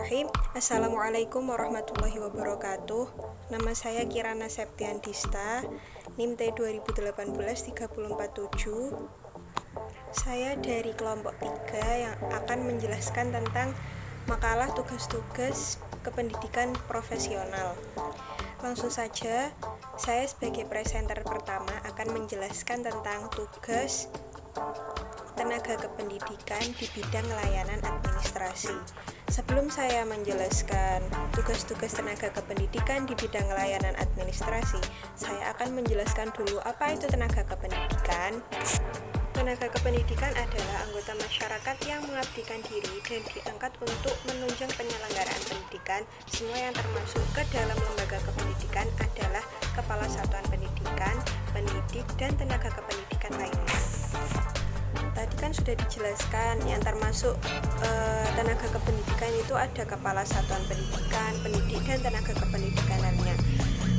Bismillahirrahmanirrahim. Assalamualaikum warahmatullahi wabarakatuh. Nama saya Kirana Septiandista, NIM T 2018-3447. Saya dari kelompok 3 yang akan menjelaskan tentang makalah tugas-tugas kependidikan profesional. Langsung saja, saya sebagai presenter pertama akan menjelaskan tentang tugas tenaga kependidikan di bidang layanan administrasi. Sebelum saya menjelaskan tugas-tugas tenaga kependidikan di bidang layanan administrasi, saya akan menjelaskan dulu apa itu tenaga kependidikan. Tenaga kependidikan adalah anggota masyarakat yang mengabdikan diri dan diangkat untuk menunjang penyelenggaraan pendidikan. Semua yang termasuk ke dalam lembaga kependidikan adalah kepala satuan pendidikan, pendidik, dan tenaga kependidikan lainnya. Tadi kan sudah dijelaskan yang termasuk tenaga kependidikan itu ada kepala satuan pendidikan, pendidik, dan tenaga kependidikan lainnya.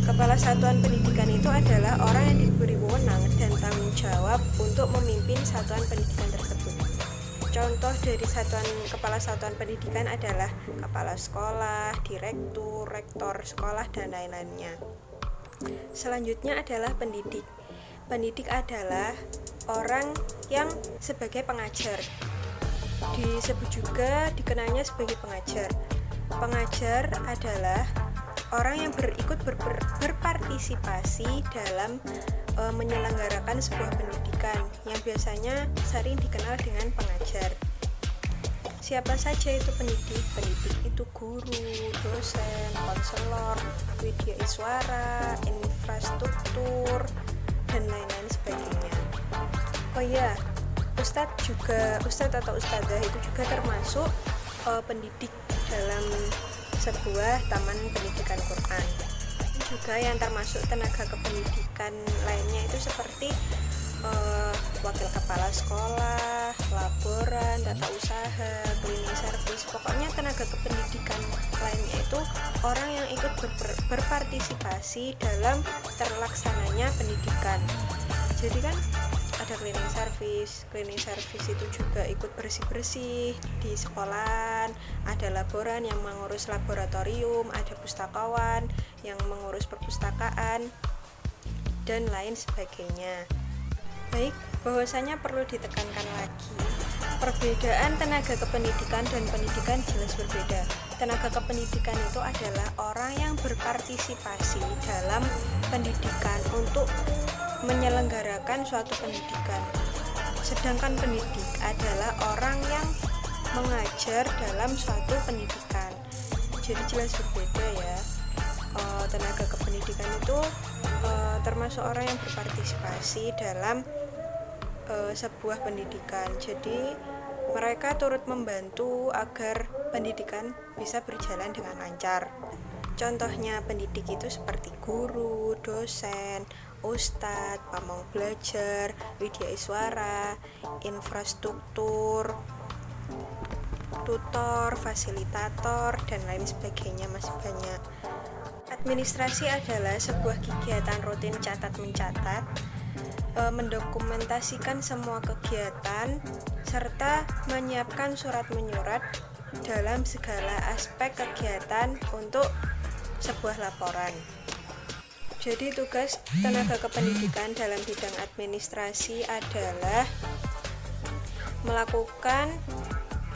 Kepala satuan pendidikan itu adalah orang yang diberi wewenang dan tanggung jawab untuk memimpin satuan pendidikan tersebut. Contoh dari kepala satuan pendidikan adalah kepala sekolah, direktur, rektor sekolah, dan lain-lainnya. Selanjutnya adalah pendidik. Pendidik adalah orang yang sebagai pengajar. Disebut juga dikenalnya sebagai pengajar. Pengajar adalah orang yang berpartisipasi dalam menyelenggarakan sebuah pendidikan yang biasanya sering dikenal dengan pengajar. Siapa saja itu pendidik? Pendidik itu guru, dosen, konselor, widyaswara, infrastruktur, dan lain-lain sebagainya. Oh iya, ustadz atau ustadzah itu juga termasuk pendidik dalam sebuah taman pendidikan Quran. Juga yang termasuk tenaga kependidikan lainnya itu seperti wakil kepala sekolah, laboran, tata usaha, cleaning service. Pokoknya tenaga kependidikan lainnya itu orang yang ikut berpartisipasi dalam terlaksananya pendidikan. Jadi kan ada cleaning service itu juga ikut bersih-bersih di sekolahan, ada laboran yang mengurus laboratorium, ada pustakawan yang mengurus perpustakaan, dan lain sebagainya. Baik, bahwasanya perlu ditekankan lagi, perbedaan tenaga kependidikan dan pendidikan jelas berbeda. Tenaga kependidikan itu adalah orang yang berpartisipasi dalam pendidikan untuk menyelenggarakan suatu pendidikan. Sedangkan pendidik adalah orang yang mengajar dalam suatu pendidikan. Jadi jelas berbeda ya. Tenaga kependidikan itu termasuk orang yang berpartisipasi dalam sebuah pendidikan. Jadi mereka turut membantu agar pendidikan bisa berjalan dengan lancar. Contohnya pendidik itu seperti guru, dosen, ustadz, pamong belajar, widyaswara, infrastruktur, tutor, fasilitator, dan lain sebagainya, masih banyak. Administrasi adalah sebuah kegiatan rutin catat-mencatat, mendokumentasikan semua kegiatan, serta menyiapkan surat menyurat dalam segala aspek kegiatan untuk sebuah laporan. Jadi tugas tenaga kependidikan dalam bidang administrasi adalah melakukan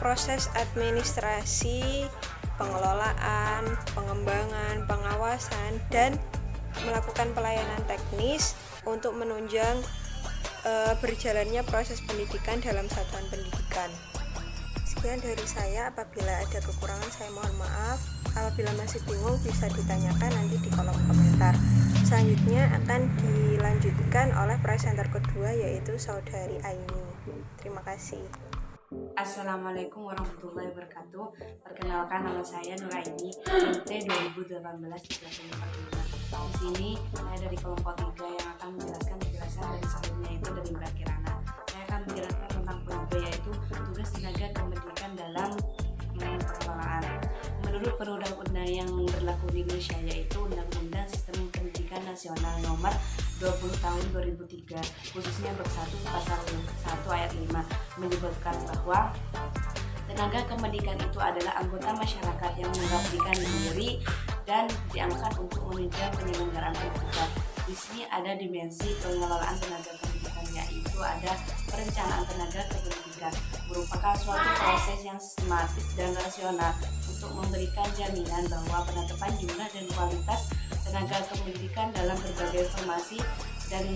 proses administrasi, pengelolaan, pengembangan, pengawasan, dan melakukan pelayanan teknis untuk menunjang berjalannya proses pendidikan dalam satuan pendidikan. Sekian dari saya, apabila ada kekurangan saya mohon maaf. Apabila masih bingung bisa ditanyakan nanti di kolom komentar. Selanjutnya akan dilanjutkan oleh presenter kedua yaitu Saudari Aini. Terima kasih. Assalamualaikum warahmatullahi wabarakatuh. Perkenalkan, nama saya Nuraini, NT 2018-3445. Di sini saya dari kelompok 3 yang akan menjelaskan penjelasan dari sebelumnya itu dari Mbak Kirana. Saya akan menjelaskan tentang poin B, yaitu tugas tenaga kependidikan dalam pengelolaan. Menurut perundang-undang yang berlaku di Indonesia, yaitu Undang-Undang Sistem Pendidikan Nasional Nomor 20 Tahun 2003, khususnya bab 1 pasal 1 ayat 5, menyebutkan bahwa Tenaga kependidikan itu adalah anggota masyarakat yang mengabdikan diri dan diangkat untuk menunjang penyelenggaraan pendidikan. Di sini ada dimensi pengelolaan tenaga kependidikan, yaitu ada perencanaan tenaga kependidikan, merupakan suatu proses yang sistematis dan rasional untuk memberikan jaminan bahwa penetapan jumlah dan kualitas tenaga kependidikan dalam berbagai formasi dan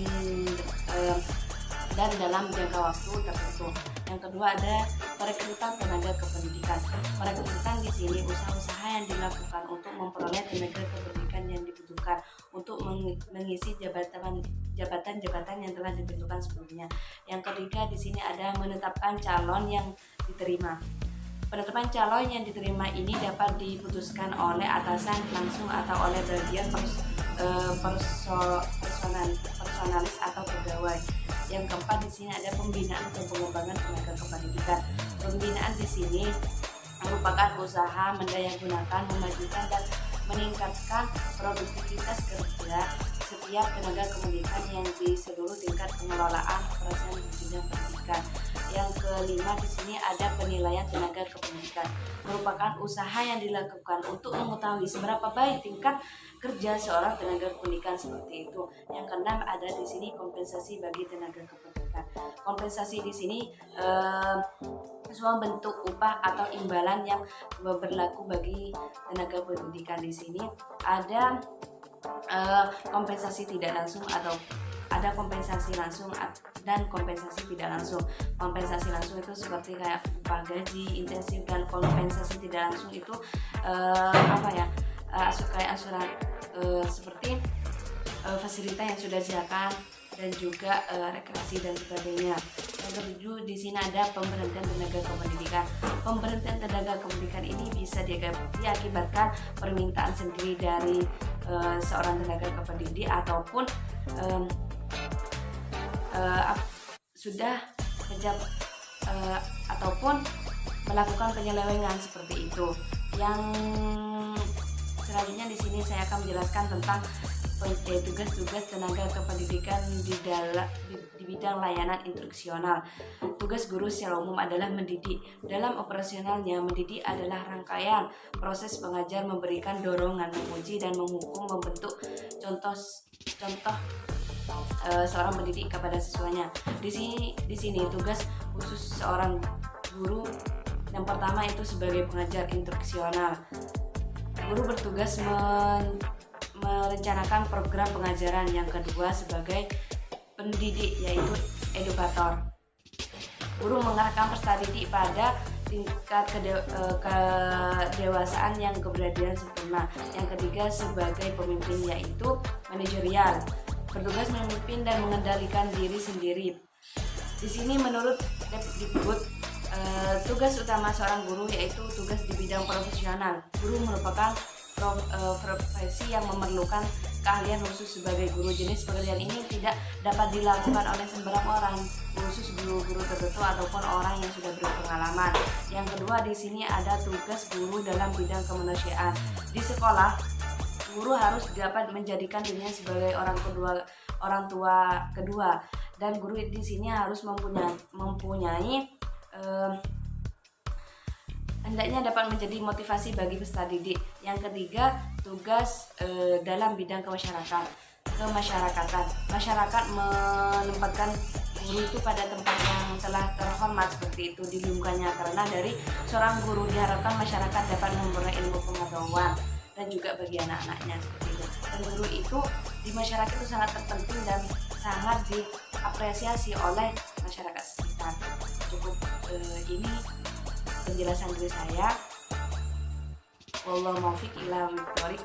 dalam jangka waktu tertentu. Yang kedua ada perekrutan tenaga kependidikan. Perekrutan di sini usaha-usaha yang dilakukan untuk memperoleh tenaga kependidikan yang dibutuhkan untuk mengisi jabatan-jabatan yang telah ditentukan sebelumnya. Yang ketiga di sini ada menetapkan calon yang diterima. Penetapan calon yang diterima ini dapat diputuskan oleh atasan langsung atau oleh bagian personalis atau pegawai. Yang keempat di sini ada pembinaan dan pengembangan tenaga kependidikan. Pembinaan di sini merupakan usaha mendayagunakan, memajukan dan meningkatkan produktivitas kerja setiap tenaga kependidikan yang di seluruh tingkat pengelolaan perasaan di bidang pendidikan. Yang kelima di sini ada penilaian tenaga kependidikan, merupakan usaha yang dilakukan untuk mengetahui seberapa baik tingkat kerja seorang tenaga kependidikan seperti itu. Yang keenam ada di sini kompensasi bagi tenaga kependidikan. Kompensasi di sini suatu bentuk upah atau imbalan yang berlaku bagi tenaga pendidikan. Di sini ada kompensasi tidak langsung atau ada kompensasi langsung dan kompensasi tidak langsung. Kompensasi langsung itu seperti kayak upah gaji intensif, dan kompensasi tidak langsung itu kayak asuran seperti fasilitas yang sudah disediakan dan juga rekreasi dan sebagainya. Yang ketujuh di sini ada pemberhentian tenaga kependidikan. Pemberhentian tenaga kependidikan ini bisa diakibatkan permintaan sendiri dari seorang tenaga kependidik ataupun ataupun melakukan penyelewengan seperti itu. Yang selanjutnya di sini saya akan menjelaskan tentang tugas-tugas tenaga kependidikan di bidang layanan instruksional. Tugas guru secara umum adalah mendidik. Dalam operasionalnya, mendidik adalah rangkaian proses pengajar memberikan dorongan, memuji dan menghukum, membentuk contoh seorang pendidik kepada siswanya. Di sini tugas khusus seorang guru yang pertama itu sebagai pengajar instruksional. Guru bertugas merencanakan program pengajaran. Yang kedua sebagai pendidik, yaitu edukator. Guru mengarahkan peserta didik pada tingkat kedewasaan yang keberadilan sempurna. Yang ketiga sebagai pemimpin, yaitu manajerial, bertugas memimpin dan mengendalikan diri sendiri. Di sini menurut Depdikbud, tugas utama seorang guru yaitu tugas di bidang profesional. Guru merupakan profesi yang memerlukan keahlian khusus sebagai guru. Jenis pekerjaan ini tidak dapat dilakukan oleh sembarang orang, khusus guru-guru tertentu ataupun orang yang sudah berpengalaman. Yang kedua di sini ada tugas guru dalam bidang kemanusiaan. Di sekolah, guru harus dapat menjadikan dirinya sebagai orang tua kedua, dan guru di sini harus mempunyai hendaknya dapat menjadi motivasi bagi peserta didik. Yang ketiga, tugas dalam bidang kemasyarakatan. Masyarakat menempatkan guru itu pada tempat yang telah terhormat seperti itu di lingkungannya, karena dari seorang guru diharapkan masyarakat dapat memperoleh ilmu pengetahuan dan juga bagi anak-anaknya seperti itu. Dan guru itu di masyarakat itu sangat terpenting dan sangat diapresiasi oleh masyarakat sekitar. Cukup ini penjelasan dari saya. Wallahu muwaffiq ila aqwamit thoriq.